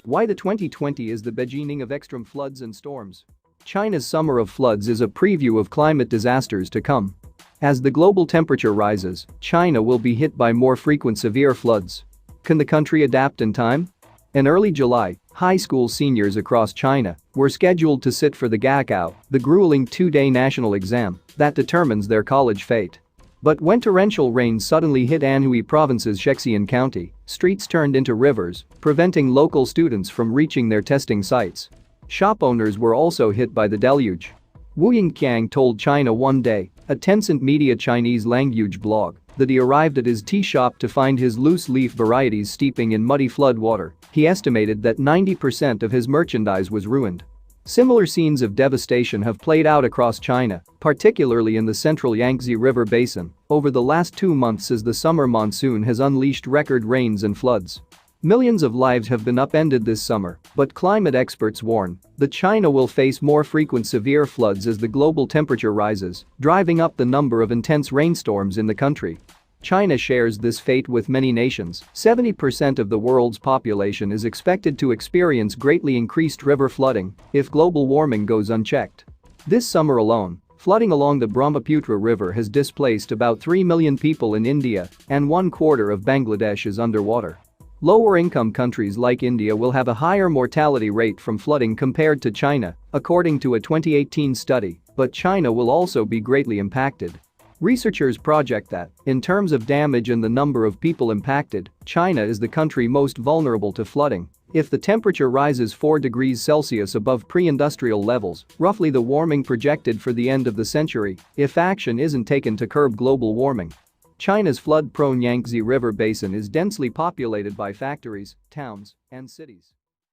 Why the 2020 is the beginning of extreme floods and storms. China's summer of floods is a preview of climate disasters to come. As the global temperature rises, China will be hit by more frequent severe floods. Can the country adapt in time? In early July, high school seniors across China were scheduled to sit for the Gaokao, the grueling two-day national exam that determines their college fate. But when torrential rain suddenly hit Anhui Province's Shexian County, streets turned into rivers, preventing local students from reaching their testing sites. Shop owners were also hit by the deluge. Wu Yingqiang told China One Day, a Tencent Media Chinese language blog, that he arrived at his tea shop to find his loose-leaf varieties steeping in muddy flood water. He estimated that 90% of his merchandise was ruined. Similar scenes of devastation have played out across China, particularly in the central Yangtze River basin, over the last 2 months as the summer monsoon has unleashed record rains and floods. Millions of lives have been upended this summer, but climate experts warn that China will face more frequent severe floods as the global temperature rises, driving up the number of intense rainstorms in the country. China shares this fate with many nations. 70% of the world's population is expected to experience greatly increased river flooding if global warming goes unchecked. This summer alone, flooding along the Brahmaputra River has displaced about 3 million people in India, and 1/4 of Bangladesh is underwater. Lower-income countries like India will have a higher mortality rate from flooding compared to China, according to a 2018 study, but China will also be greatly impacted. Researchers project that, in terms of damage and the number of people impacted, China is the country most vulnerable to flooding. If the temperature rises 4 degrees Celsius above pre-industrial levels, roughly the warming projected for the end of the century, if action isn't taken to curb global warming. China's flood-prone Yangtze River basin is densely populated by factories, towns, and cities.